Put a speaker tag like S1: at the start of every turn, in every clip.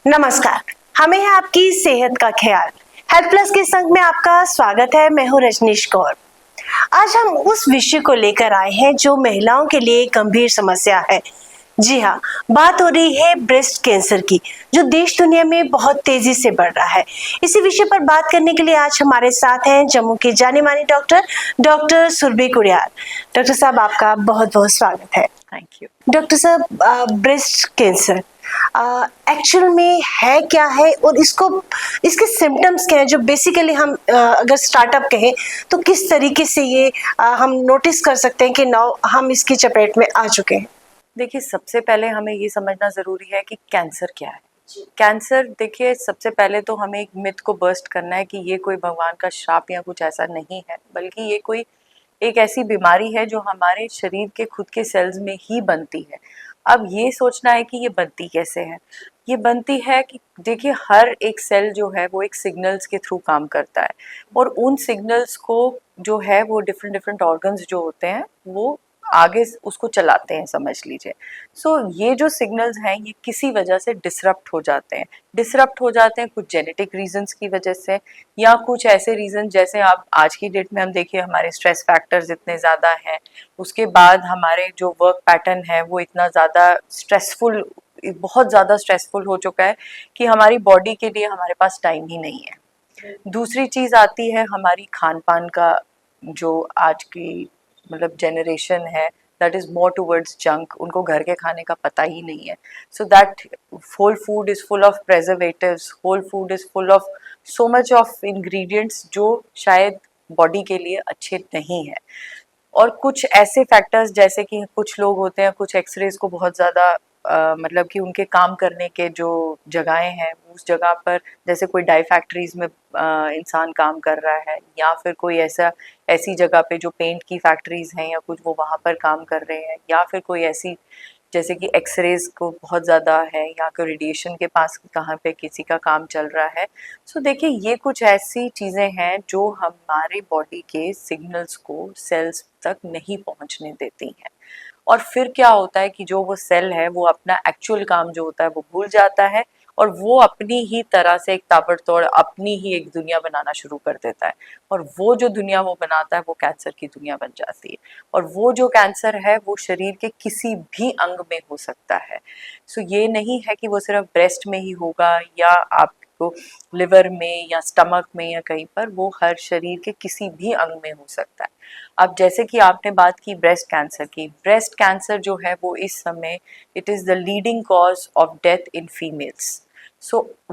S1: नमस्कार, हमें है आपकी सेहत का ख्याल। हेल्थ प्लस के संग में आपका स्वागत है। मैं हूँ रजनीश कौर। आज हम उस विषय को लेकर आए हैं जो महिलाओं के लिए गंभीर समस्या है। जी हाँ, बात हो रही है ब्रेस्ट कैंसर की, जो देश दुनिया में बहुत तेजी से बढ़ रहा है। इसी विषय पर बात करने के लिए आज हमारे साथ हैं जम्मू के जाने माने डॉक्टर सुरभि कुरियार। डॉक्टर साहब, आपका बहुत बहुत स्वागत है।
S2: Thank you.
S1: डॉक्टर साहब, ब्रेस्ट कैंसर एक्चुअल में है क्या है और इसके सिम्टम्स क्या है, जो बेसिकली हम अगर स्टार्टअप कहें तो किस तरीके से ये हम नोटिस कर सकते हैं कि नाउ हम इसकी चपेट में आ चुके हैं।
S2: देखिए, सबसे पहले हमें ये समझना ज़रूरी है कि कैंसर क्या है। कैंसर, देखिए, सबसे पहले तो हमें एक मिथ को बर्स्ट करना है कि ये कोई भगवान का श्राप या कुछ ऐसा नहीं है, बल्कि ये कोई एक ऐसी बीमारी है जो हमारे शरीर के खुद के सेल्स में ही बनती है। अब ये सोचना है कि ये बनती कैसे है। ये बनती है कि देखिए, हर एक सेल जो है वो एक सिग्नल्स के थ्रू काम करता है, और उन सिग्नल्स को जो है वो डिफरेंट डिफरेंट ऑर्गन्स जो होते हैं वो आगे उसको चलाते हैं, समझ लीजिए। ये जो सिग्नल्स हैं ये किसी वजह से डिसरप्ट हो जाते हैं। कुछ जेनेटिक रीजंस की वजह से, या कुछ ऐसे रीजन जैसे आप आज की डेट में हम देखिए हमारे स्ट्रेस फैक्टर्स इतने ज़्यादा हैं, उसके बाद हमारे जो वर्क पैटर्न है वो इतना ज़्यादा स्ट्रेसफुल, बहुत ज़्यादा स्ट्रेसफुल हो चुका है कि हमारी बॉडी के लिए हमारे पास टाइम ही नहीं है। दूसरी चीज़ आती है हमारी खान पान का, जो आज की मतलब जनरेशन है that is more towards junk, उनको घर के खाने का पता ही नहीं है। So that whole food is full of preservatives, whole food is full of so much of ingredients जो शायद बॉडी के लिए अच्छे नहीं है। और कुछ ऐसे फैक्टर्स जैसे कि कुछ लोग होते हैं, कुछ एक्सरेज को बहुत ज़्यादा मतलब कि उनके काम करने के जो जगहें हैं उस जगह पर, जैसे कोई डाई फैक्ट्रीज में इंसान काम कर रहा है, या फिर कोई ऐसी जगह पे जो पेंट की फैक्ट्रीज हैं या कुछ, वो वहाँ पर काम कर रहे हैं, या फिर कोई ऐसी जैसे कि एक्सरेज को बहुत ज़्यादा है, या कोई रेडिएशन के पास कहाँ पे किसी का काम चल रहा है। देखिए, ये कुछ ऐसी चीज़ें हैं जो हमारे बॉडी के सिग्नल्स को सेल्स तक नहीं पहुँचने देती हैं। और फिर क्या होता है कि जो वो सेल है वो अपना एक्चुअल काम जो होता है वो भूल जाता है, और वो अपनी ही तरह से एक ताबड़तोड़ अपनी ही एक दुनिया बनाना शुरू कर देता है, और वो जो दुनिया वो बनाता है वो कैंसर की दुनिया बन जाती है। और वो जो कैंसर है वो शरीर के किसी भी अंग में हो सकता है। ये नहीं है कि वो सिर्फ ब्रेस्ट में ही होगा या आपको लिवर में या स्टमक में या कहीं पर, वो हर शरीर के किसी भी अंग में हो सकता है। अब जैसे कि आपने बात की ब्रेस्ट कैंसर की, ब्रेस्ट कैंसर जो है वो इस समय it is the leading cause of death in females.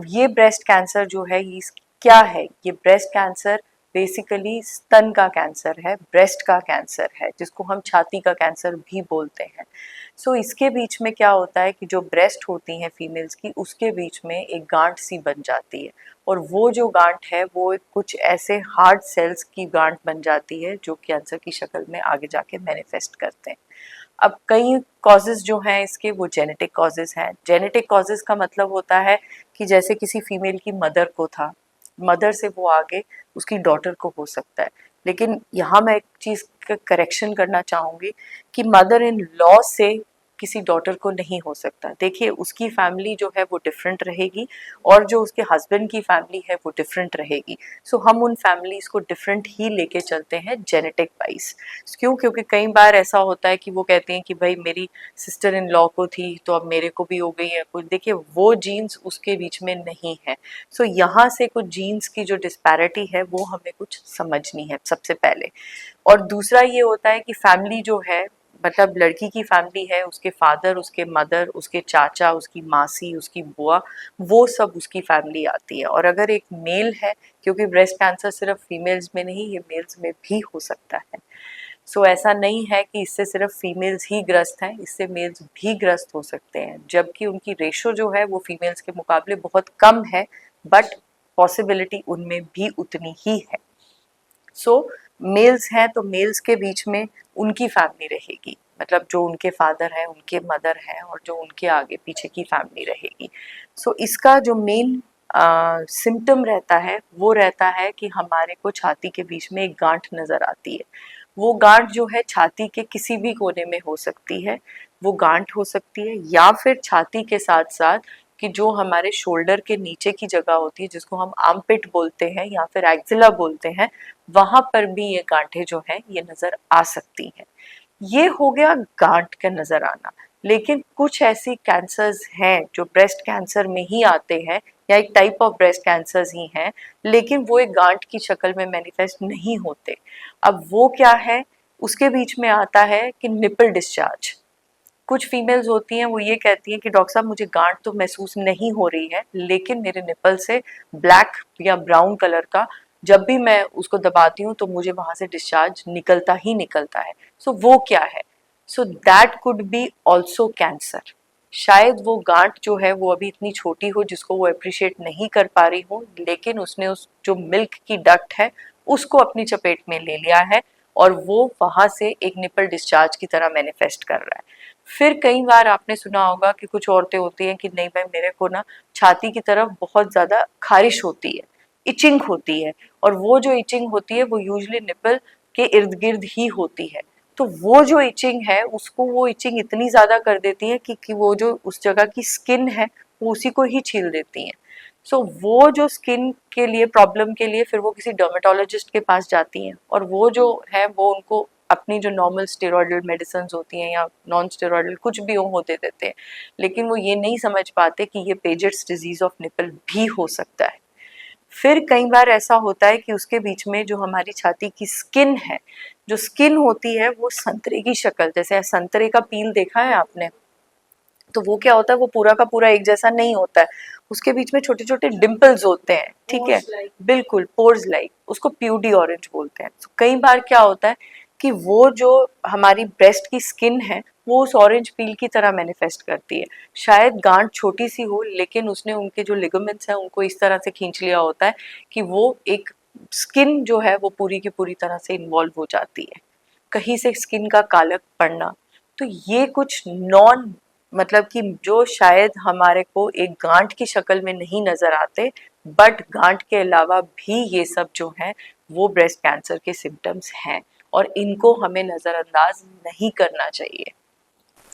S2: ये ब्रेस्ट कैंसर जो है ये क्या है, ये ब्रेस्ट कैंसर बेसिकली स्तन का कैंसर है, ब्रेस्ट का कैंसर है, जिसको हम छाती का कैंसर भी बोलते हैं। इसके बीच में क्या होता है कि जो ब्रेस्ट होती हैं फीमेल्स की, उसके बीच में एक गांठ सी बन जाती है, और वो जो गांठ है वो कुछ ऐसे हार्ड सेल्स की गांठ बन जाती है जो कैंसर की शक्ल में आगे जाके मैनिफेस्ट करते हैं। अब कई कॉजेज जो हैं इसके, वो जेनेटिक कॉजेज हैं। जेनेटिक कॉजेज का मतलब होता है कि जैसे किसी फीमेल की मदर को था, मदर से वो आगे उसकी डॉटर को हो सकता है। लेकिन यहाँ मैं एक चीज़ का करेक्शन करना चाहूँगी कि मदर इन लॉ से किसी डॉटर को नहीं हो सकता। देखिए, उसकी फैमिली जो है वो डिफरेंट रहेगी, और जो उसके हस्बैंड की फैमिली है वो डिफरेंट रहेगी। हम उन फैमिलीज को डिफरेंट ही लेके चलते हैं जेनेटिक वाइज। क्यों? क्योंकि कई बार ऐसा होता है कि वो कहते हैं कि भाई मेरी सिस्टर इन लॉ को थी तो अब मेरे को भी हो गई है कुछ। देखिए, वो जीन्स उसके बीच में नहीं है। यहाँ से कुछ जीन्स की जो डिस्पैरिटी है वो हमें कुछ समझनी है सबसे पहले। और दूसरा ये होता है कि फैमिली जो है, मतलब लड़की की फैमिली है, उसके फादर, उसके मदर, उसके चाचा, उसकी मासी, उसकी बुआ, वो सब उसकी फैमिली आती है। और अगर एक मेल है, क्योंकि ब्रेस्ट कैंसर सिर्फ फीमेल्स में नहीं, ये मेल्स में भी हो सकता है। ऐसा नहीं है कि इससे सिर्फ फीमेल्स ही ग्रस्त हैं, इससे मेल्स भी ग्रस्त हो सकते हैं, जबकि उनकी रेशो जो है वो फीमेल्स के मुकाबले बहुत कम है, बट पॉसिबिलिटी उनमें भी उतनी ही है। मेल्स हैं तो मेल्स के बीच में उनकी फैमिली रहेगी, मतलब जो उनके फादर हैं, उनके मदर हैं, और जो उनके आगे पीछे की फैमिली रहेगी। इसका जो मेन सिम्टम रहता है वो रहता है कि हमारे को छाती के बीच में एक गांठ नजर आती है। वो गांठ जो है छाती के किसी भी कोने में हो सकती है, वो गांठ हो सकती है, या फिर छाती के साथ साथ कि जो हमारे शोल्डर के नीचे की जगह होती है, जिसको हम आर्मपिट बोलते हैं या फिर एक्जिला बोलते हैं, वहां पर भी ये गांठें जो हैं ये नजर आ सकती हैं। ये हो गया गांठ का नजर आना। लेकिन कुछ ऐसी कैंसर्स हैं जो ब्रेस्ट कैंसर में ही आते हैं या एक टाइप ऑफ ब्रेस्ट कैंसर्स ही हैं, लेकिन वो एक गांठ की शक्ल में मैनिफेस्ट नहीं होते। अब वो क्या है, उसके बीच में आता है कि निपल डिस्चार्ज। कुछ फीमेल्स होती हैं वो ये कहती हैं कि डॉक्टर साहब मुझे गांठ तो महसूस नहीं हो रही है, लेकिन मेरे निपल से ब्लैक या ब्राउन कलर का जब भी मैं उसको दबाती हूँ तो मुझे वहां से डिस्चार्ज निकलता ही निकलता है। सो वो क्या है? So that could be also cancer. शायद वो गांठ जो है वो अभी इतनी छोटी हो जिसको वो अप्रिशिएट नहीं कर पा रही हो, लेकिन उसने उस जो मिल्क की डक्ट है उसको अपनी चपेट में ले लिया है और वो वहां से एक निपल डिस्चार्ज की तरह मैनिफेस्ट कर रहा है। फिर कई बार आपने सुना होगा कि कुछ औरतें होती हैं कि नहीं भाई मेरे को ना छाती की तरफ बहुत ज्यादा खारिश होती है, इचिंग होती है, और वो जो इचिंग होती है वो यूजुअली निपल के इर्द गिर्द ही होती है। तो वो जो इचिंग है उसको वो इचिंग इतनी ज्यादा कर देती है कि वो जो उस जगह की स्किन है वो उसी को ही छील देती है। सो वो जो स्किन के लिए प्रॉब्लम के लिए फिर वो किसी डर्मेटोलॉजिस्ट के पास जाती हैं और वो जो है वो उनको अपनी जो नॉर्मल स्टेरॉयडल मेडिसिन होती हैं या नॉन स्टेरॉयडल कुछ भी हो दे देते हैं, लेकिन वो ये नहीं समझ पाते कि ये पेजेट्स डिजीज ऑफ निपल भी हो सकता है। फिर कई बार ऐसा होता है कि उसके बीच में जो हमारी छाती की स्किन है, जो स्किन होती है वो संतरे की शक्ल, जैसे संतरे का पील देखा है आपने, तो वो क्या होता है वो पूरा का पूरा एक जैसा नहीं होता है, उसके बीच में छोटे छोटे डिम्पल्स होते हैं, ठीक है, बिल्कुल पोर्स लाइक, उसको प्यूडी ऑरेंज बोलते हैं। तो कई बार क्या होता है कि वो जो हमारी ब्रेस्ट की स्किन है वो उस ऑरेंज पील की तरह मैनिफेस्ट करती है। शायद गांठ छोटी सी हो लेकिन उसने उनके जो लिगामेंट्स हैं उनको इस तरह से खींच लिया होता है कि वो एक स्किन जो है वो पूरी की पूरी तरह से इन्वॉल्व हो जाती है, कहीं से स्किन का कालक पड़ना। तो ये कुछ नॉन मतलब कि जो शायद हमारे को एक गांठ की शक्ल में नहीं नजर आते, बट गांठ के अलावा भी ये सब जो है वो ब्रेस्ट कैंसर के सिम्टम्स हैं और इनको हमें नजरअंदाज नहीं करना चाहिए।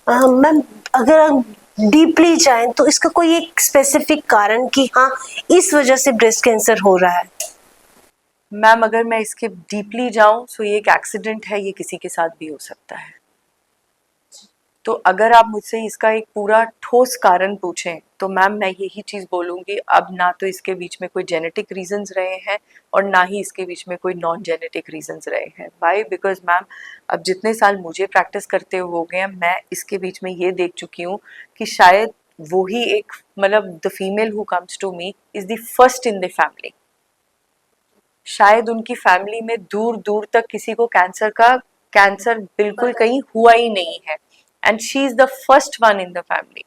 S1: मैम, अगर हम डीपली जाएं तो इसका कोई एक स्पेसिफिक कारण कि हाँ इस वजह से ब्रेस्ट कैंसर हो रहा है?
S2: मैम अगर मैं इसके डीपली जाऊं तो ये एक एक्सीडेंट है, ये किसी के साथ भी हो सकता है। तो अगर आप मुझसे इसका एक पूरा ठोस कारण पूछें तो मैम मैं यही चीज़ बोलूँगी, अब ना तो इसके बीच में कोई जेनेटिक रीजंस रहे हैं और ना ही इसके बीच में कोई नॉन जेनेटिक रीजंस रहे हैं। वाई? बिकॉज मैम अब जितने साल मुझे प्रैक्टिस करते हो गए हैं, मैं इसके बीच में ये देख चुकी हूँ कि शायद वो ही एक मतलब the female who comes to me is the first in the family. शायद उनकी फैमिली में दूर दूर तक किसी को कैंसर बिल्कुल कहीं हुआ ही नहीं है, and she is the first one in the family.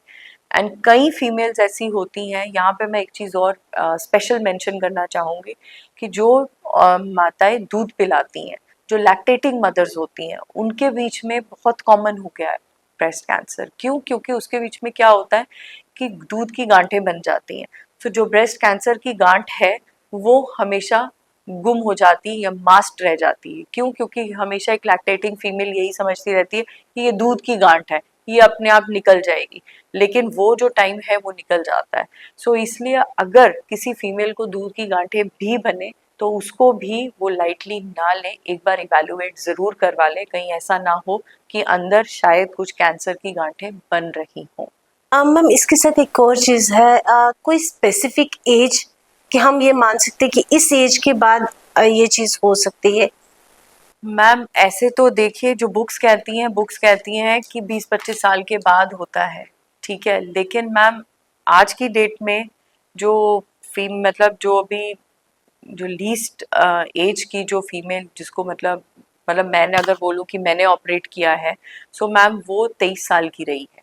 S2: And कई फीमेल्स ऐसी होती हैं, यहाँ पे मैं एक चीज़ और स्पेशल मेंशन करना चाहूँगी कि जो माताएं दूध पिलाती हैं, जो लैक्टेटिंग मदर्स होती हैं, उनके बीच में बहुत कॉमन हो गया है ब्रेस्ट कैंसर। क्यों? क्योंकि उसके बीच में क्या होता है कि दूध की गांठें बन जाती हैं। तो जो ब्रेस्ट कैंसर की गांठ है वो हमेशा गुम हो जाती है या मास्क्ड रह जाती है। क्यों? क्योंकि हमेशा एक लैक्टेटिंग फीमेल यही समझती रहती है कि ये दूध की गांठ है, ये अपने आप निकल जाएगी, लेकिन वो जो टाइम है वो निकल जाता है। सो इसलिए अगर किसी फीमेल को दूध की गांठें भी बने तो उसको भी वो लाइटली ना ले, एक बार इवेलुएट जरूर करवा ले, कहीं ऐसा ना हो कि अंदर शायद कुछ कैंसर की गांठें बन रही हों।
S1: मैम, इसके साथ एक और चीज है, कोई स्पेसिफिक एज कि हम ये मान सकते हैं कि इस एज के बाद ये चीज हो सकती है?
S2: मैम ऐसे तो देखिए जो बुक्स कहती हैं कि 20-25 साल के बाद होता है, ठीक है, लेकिन मैम आज की डेट में जो मतलब जो अभी जो लीस्ट एज की जो फीमेल जिसको मतलब मैंने अगर बोलूँ कि मैंने ऑपरेट किया है, सो मैम वो 23 साल की रही है,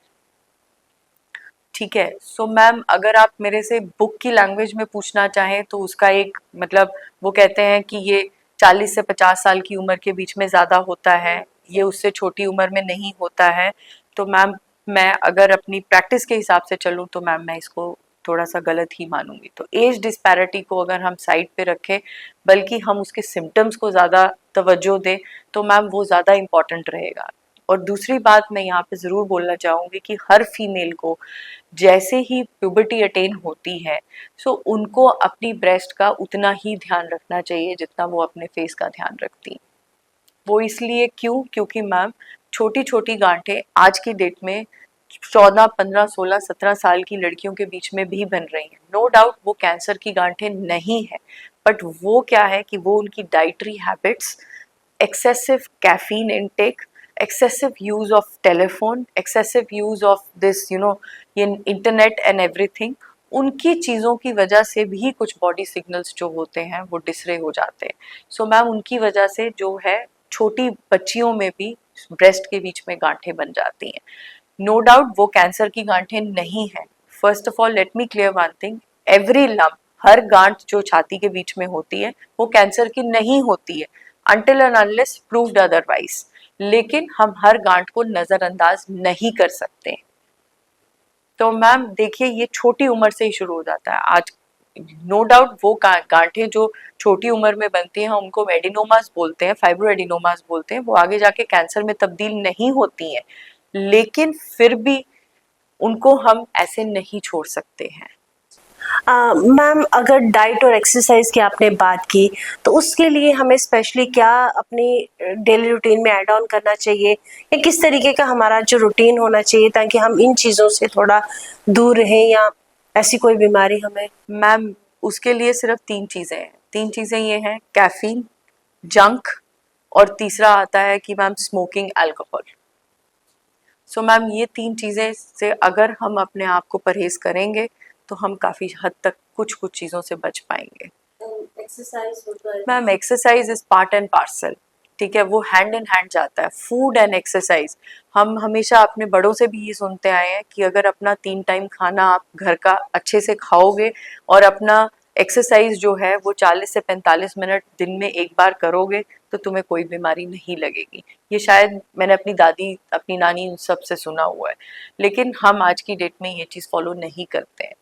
S2: ठीक है। सो मैम अगर आप मेरे से बुक की लैंग्वेज में पूछना चाहें तो उसका एक मतलब वो कहते हैं कि ये 40 से 50 साल की उम्र के बीच में ज़्यादा होता है, ये उससे छोटी उम्र में नहीं होता है। तो मैम मैं अगर अपनी प्रैक्टिस के हिसाब से चलूँ तो मैम मैं इसको थोड़ा सा गलत ही मानूंगी। तो एज डिस्पैरिटी को अगर हम साइड पे रखें, बल्कि हम उसके सिम्टम्स को ज़्यादा तवज्जो दें तो मैम वो ज़्यादा इम्पॉर्टेंट रहेगा। और दूसरी बात मैं यहाँ पे ज़रूर बोलना चाहूँगी कि हर फीमेल को जैसे ही प्यूबर्टी अटेन होती है सो उनको अपनी ब्रेस्ट का उतना ही ध्यान रखना चाहिए जितना वो अपने फेस का ध्यान रखती हैं। वो इसलिए क्यों, क्योंकि मैम छोटी छोटी गांठें आज की डेट में 14, 15, 16, 17 साल की लड़कियों के बीच में भी बन रही हैं। नो डाउट वो कैंसर की गांठें नहीं है, बट वो क्या है कि वो उनकी dietary habits, excessive caffeine intake, excessive use of telephone, excessive use of this ये internet and everything, उनकी चीज़ों की वजह से भी कुछ बॉडी सिग्नल्स जो होते हैं वो डिसरे हो जाते हैं। सो मैम उनकी वजह से जो है छोटी बच्चियों में भी ब्रेस्ट के बीच में गांठें बन जाती हैं। नो डाउट वो कैंसर की गांठें नहीं है। First of all let me clear one thing, every lump, हर गांठ जो छाती के बीच में होती है वो कैंसर की नहीं होती है until and unless proved otherwise। लेकिन हम हर गांठ को नजरअंदाज नहीं कर सकते। तो मैम देखिए ये छोटी उम्र से ही शुरू हो जाता है। आज नो डाउट वो गांठें जो छोटी उम्र में बनती हैं उनको एडिनोमास बोलते हैं, फाइब्रो एडिनोमास बोलते हैं, वो आगे जाके कैंसर में तब्दील नहीं होती हैं, लेकिन फिर भी उनको हम ऐसे नहीं छोड़ सकते हैं।
S1: मैम अगर डाइट और एक्सरसाइज की आपने बात की तो उसके लिए हमें स्पेशली क्या अपनी डेली रूटीन में ऐड ऑन करना चाहिए या किस तरीके का हमारा जो रूटीन होना चाहिए ताकि हम इन चीज़ों से थोड़ा दूर रहें या ऐसी कोई बीमारी हमें।
S2: मैम उसके लिए सिर्फ 3 चीज़ें हैं। 3 चीज़ें ये हैं, कैफीन, जंक और तीसरा आता है कि ma'am smoking alcohol. So ma'am ये 3 चीज़ें से अगर हम अपने आप को परहेज करेंगे तो हम काफ़ी हद तक कुछ चीज़ों से बच पाएंगे। Ma'am exercise is part and parcel, ठीक है, वो हैंड इन हैंड जाता है, फूड एंड एक्सरसाइज। हम हमेशा अपने बड़ों से भी ये सुनते आए हैं कि अगर अपना 3 टाइम खाना आप घर का अच्छे से खाओगे और अपना एक्सरसाइज जो है वो 40 से 45 मिनट दिन में एक बार करोगे तो तुम्हें कोई बीमारी नहीं लगेगी। ये शायद मैंने अपनी दादी, अपनी नानी, उन सब से सुना हुआ है, लेकिन हम आज की डेट में ये चीज़ फॉलो नहीं करते हैं।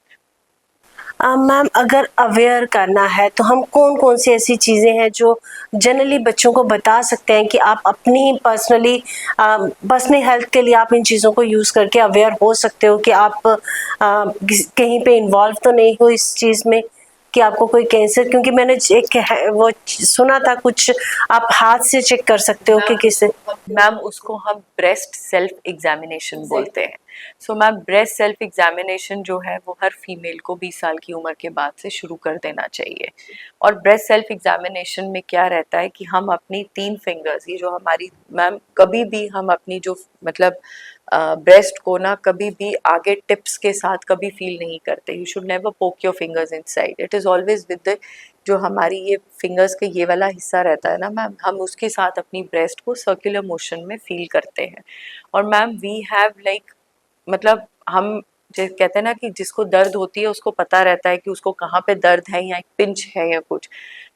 S1: मैम अगर अवेयर करना है तो हम कौन कौन सी ऐसी चीज़ें हैं जो जनरली बच्चों को बता सकते हैं कि आप अपनी पर्सनली हेल्थ के लिए आप इन चीज़ों को यूज़ करके अवेयर हो सकते हो कि आप कहीं पे इन्वॉल्व तो नहीं हो इस चीज़ में कि आपको कोई कैंसर, क्योंकि मैंने वो सुना था कुछ आप हाथ से चेक कर सकते हो कि किसे।
S2: मैम उसको हम ब्रेस्ट सेल्फ एग्जामिनेशन बोलते हैं। So ma'am breast self examination जो है वो हर फीमेल को 20 साल की उम्र के बाद से शुरू कर देना चाहिए। और ब्रेस्ट सेल्फ एग्जामिनेशन में क्या रहता है कि हम अपनी 3 फिंगर्स, ये जो हमारी मैम कभी भी हम अपनी जो मतलब ब्रेस्ट को ना कभी भी आगे टिप्स के साथ कभी फील नहीं करते। यू शुड नेवर पोक your fingers inside, it is always with the जो हमारी ये फिंगर्स का ये वाला हिस्सा रहता है ना मैम, हम उसके साथ अपनी ब्रेस्ट को सर्कुलर मोशन में फील करते हैं। और मैम वी हैव लाइक मतलब हम जो कहते हैं ना कि जिसको दर्द होती है उसको पता रहता है कि उसको कहाँ पे दर्द है या एक पिंच है या कुछ।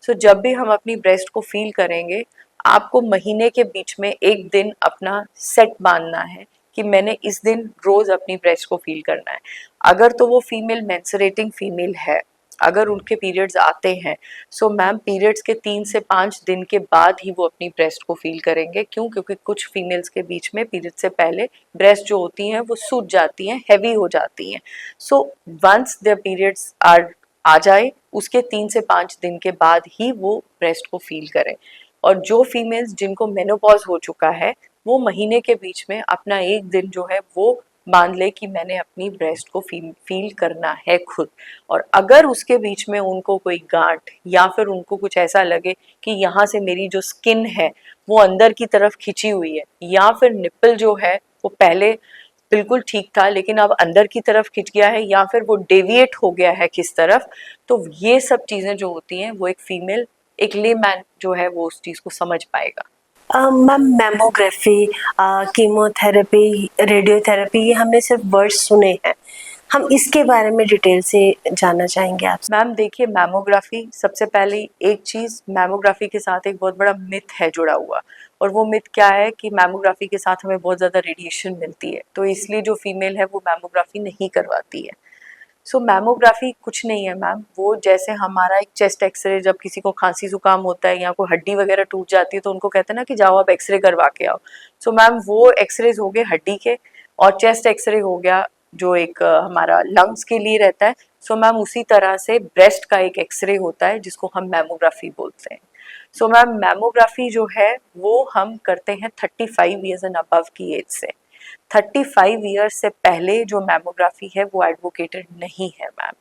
S2: सो जब भी हम अपनी ब्रेस्ट को फील करेंगे, आपको महीने के बीच में एक दिन अपना सेट बांधना है कि मैंने इस दिन रोज अपनी ब्रेस्ट को फील करना है। अगर तो वो फीमेल मेंस्ट्रुएटिंग फीमेल है, अगर उनके पीरियड्स आते हैं, सो मैम पीरियड्स के 3 से 5 दिन के बाद ही वो अपनी ब्रेस्ट को फील करेंगे। क्यों? क्योंकि कुछ फीमेल्स के बीच में पीरियड से पहले ब्रेस्ट जो होती हैं वो सूज जाती हैं, हैवी हो जाती हैं। सो वंस द पीरियड्स आ जाए उसके 3 से 5 दिन के बाद ही वो ब्रेस्ट को फील करें। और जो फीमेल्स जिनको मेनोपॉज हो चुका है वो महीने के बीच में अपना एक दिन जो है वो मान ले कि मैंने अपनी ब्रेस्ट को फील करना है खुद। और अगर उसके बीच में उनको कोई गांठ या फिर उनको कुछ ऐसा लगे कि यहाँ से मेरी जो स्किन है वो अंदर की तरफ खिंची हुई है, या फिर निप्पल जो है वो पहले बिल्कुल ठीक था लेकिन अब अंदर की तरफ खिंच गया है, या फिर वो डेविएट हो गया है किस तरफ, तो ये सब चीज़ें जो होती हैं वो एक फीमेल, एक लेमैन जो है वो उस चीज़ को समझ पाएगा।
S1: मैम मैमोग्राफी, कीमोथेरेपी, रेडियोथेरेपी, ये हमने सिर्फ वर्ड सुने हैं, हम इसके बारे में डिटेल से जानना चाहेंगे आपसे।
S2: मैम देखिए मैमोग्राफी, सबसे पहले एक चीज़, मैमोग्राफी के साथ एक बहुत बड़ा मिथ है जुड़ा हुआ, और वो मिथ क्या है कि मैमोग्राफी के साथ हमें बहुत ज़्यादा रेडिएशन मिलती है, तो इसलिए जो फीमेल है वो मैमोग्राफी नहीं करवाती है। सो मैमोग्राफी कुछ नहीं है मैम, वो जैसे हमारा एक चेस्ट एक्सरे, जब किसी को खांसी जुकाम होता है या कोई हड्डी वगैरह टूट जाती है तो उनको कहते हैं ना कि जाओ आप एक्सरे करवा के आओ। सो मैम वो एक्सरेज हो गए हड्डी के, और चेस्ट एक्सरे हो गया जो एक हमारा लंग्स के लिए रहता है, सो मैम उसी तरह से ब्रेस्ट का एक एक्सरे होता है जिसको हम मैमोग्राफी बोलते हैं। सो मैम मैमोग्राफी जो है वो हम करते हैं 35 ईयर्स एंड अबव की एज से। 35 ईयर्स से पहले जो मैमोग्राफी है वो एडवोकेटेड नहीं है मैम।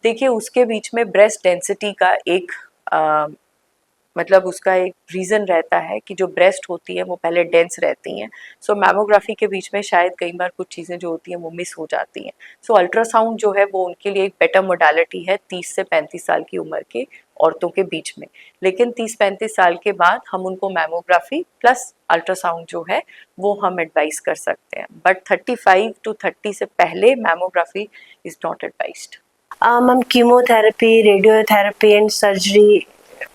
S2: देखिए उसके बीच में ब्रेस्ट डेंसिटी का एक मतलब उसका एक रीज़न रहता है कि जो ब्रेस्ट होती है वो पहले डेंस रहती हैं। सो मैमोग्राफी के बीच में शायद कई बार कुछ चीज़ें जो होती हैं वो मिस हो जाती हैं। सो अल्ट्रासाउंड जो है वो उनके लिए एक बेटर मोडालिटी है 30 से 35 साल की उम्र के औरतों के बीच में। लेकिन 30-35 साल के बाद हम उनको मैमोग्राफी प्लस अल्ट्रासाउंड जो है वो हम एडवाइस कर सकते हैं, बट 35 to 30 से पहले mammography is not advised.
S1: Ma'am chemotherapy, radiotherapy and surgery,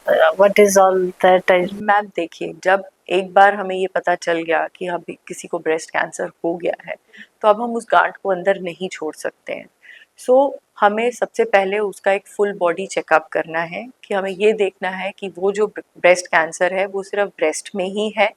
S1: what is all that?
S2: Ma'am देखिए जब एक बार हमें ये पता चल गया कि अभी किसी को ब्रेस्ट कैंसर हो गया है तो अब हम उस गांठ को अंदर नहीं छोड़ सकते हैं। सो हमें सबसे पहले उसका एक फुल बॉडी चेकअप करना है कि हमें ये देखना है कि वो जो ब्रेस्ट कैंसर है वो सिर्फ ब्रेस्ट में ही है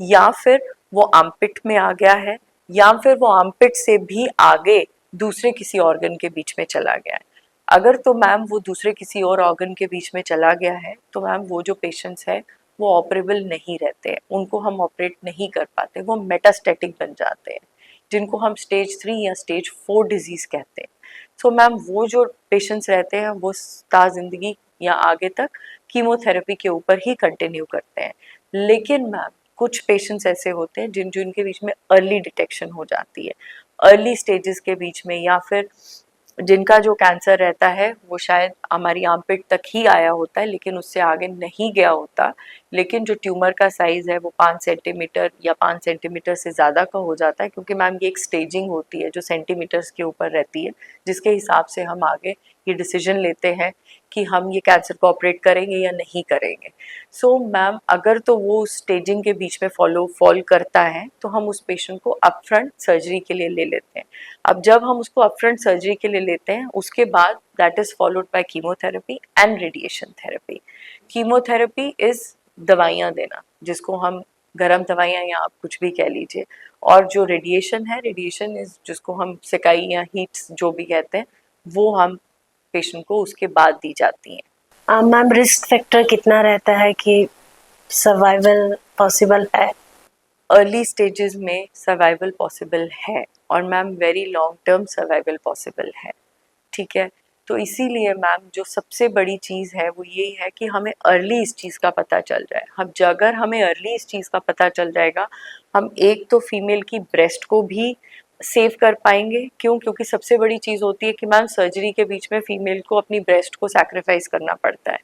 S2: या फिर वो आर्मपिट में आ गया है या फिर वो आर्मपिट से भी आगे दूसरे किसी ऑर्गन के बीच में चला गया है। अगर तो मैम वो दूसरे किसी और ऑर्गन के बीच में चला गया है तो मैम वो जो पेशेंट्स है वो ऑपरेबल नहीं रहते हैं, उनको हम ऑपरेट नहीं कर पाते, वो मेटास्टेटिक बन जाते हैं जिनको हम स्टेज 3 या स्टेज 4 डिजीज़ कहते हैं। सो मैम वो जो पेशेंट्स रहते हैं वो ता ज़िंदगी या आगे तक कीमोथेरेपी के ऊपर ही कंटिन्यू करते हैं। लेकिन मैम कुछ पेशेंट्स ऐसे होते हैं जिनके बीच में अर्ली डिटेक्शन हो जाती है, अर्ली स्टेजेस के बीच में, या फिर जिनका जो कैंसर रहता है वो शायद हमारी आर्मपिट तक ही आया होता है लेकिन उससे आगे नहीं गया होता, लेकिन जो ट्यूमर का साइज़ है वो 5 सेंटीमीटर या 5 सेंटीमीटर से ज़्यादा का हो जाता है, क्योंकि मैम ये एक स्टेजिंग होती है जो सेंटीमीटर्स के ऊपर रहती है जिसके हिसाब से हम आगे ये डिसीजन लेते हैं कि हम ये कैंसर को ऑपरेट करेंगे या नहीं करेंगे। सो मैम अगर तो वो स्टेजिंग के बीच में फॉल करता है तो हम उस पेशेंट को अपफ्रंट सर्जरी के लिए ले लेते हैं। अब जब हम उसको अपफ्रंट सर्जरी के लिए लेते हैं उसके बाद that is followed by chemotherapy and radiation therapy. Chemotherapy is दवाइयाँ देना जिसको हम गरम दवाइयाँ या आप कुछ भी कह लीजिए, और जो रेडिएशन है, रेडिएशन इज़ जिसको हम सेकाई या हीट्स जो भी कहते हैं वो हम पेशेंट को उसके बाद दी जाती हैं।
S1: मैम रिस्क फैक्टर कितना रहता है कि सर्वाइवल पॉसिबल है?
S2: अर्ली स्टेजेस में सर्वाइवल पॉसिबल है और ma'am very long term survival possible है, ठीक है। तो इसीलिए मैम जो सबसे बड़ी चीज़ है वो यही है कि हमें अर्ली इस चीज़ का पता चल जाए। हम अगर हमें अर्ली इस चीज़ का पता चल जाएगा हम एक तो फीमेल की ब्रेस्ट को भी सेव कर पाएंगे। क्यों? क्योंकि सबसे बड़ी चीज़ होती है कि मैम सर्जरी के बीच में फीमेल को अपनी ब्रेस्ट को सैक्रिफाइस करना पड़ता है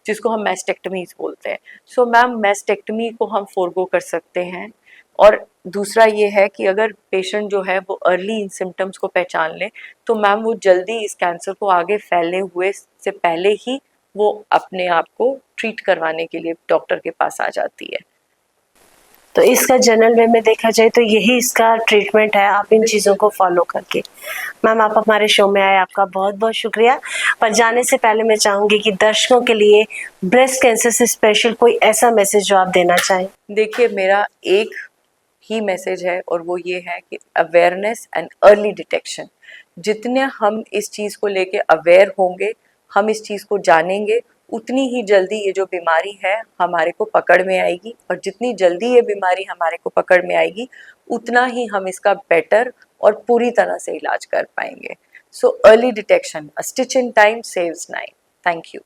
S2: जिसको हम मैस्टेक्टमीज बोलते हैं। सो मैम मैस्टेक्टमी को हम फोरगो कर सकते हैं। और दूसरा ये है कि अगर पेशेंट जो है वो अर्ली इन सिम्टम्स को पहचान ले तो मैम वो जल्दी इस कैंसर को आगे फैलने हुए से पहले ही वो अपने आप को ट्रीट करवाने के लिए डॉक्टर के पास आ जाती है।
S1: तो इसका जनरल वे में देखा जाए तो यही इसका ट्रीटमेंट है, आप इन चीज़ों को फॉलो करके। मैम आप हमारे शो में आए, आपका बहुत बहुत शुक्रिया। पर जाने से पहले मैं चाहूँगी कि दर्शकों के लिए ब्रेस्ट कैंसर से स्पेशल कोई ऐसा मैसेज जो आप देना चाहें।
S2: देखिए मेरा एक ही मैसेज है और वो ये है कि अवेयरनेस एंड अर्ली डिटेक्शन। जितने हम इस चीज़ को लेके अवेयर होंगे, हम इस चीज़ को जानेंगे, उतनी ही जल्दी ये जो बीमारी है हमारे को पकड़ में आएगी, और जितनी जल्दी ये बीमारी हमारे को पकड़ में आएगी उतना ही हम इसका बेटर और पूरी तरह से इलाज कर पाएंगे। So early detection, a stitch in time saves 9। Thank you.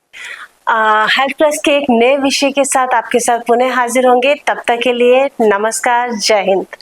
S1: Health plus के एक नए विषय के साथ आपके साथ पुनः हाजिर होंगे। तब तक के लिए नमस्कार, जय हिंद।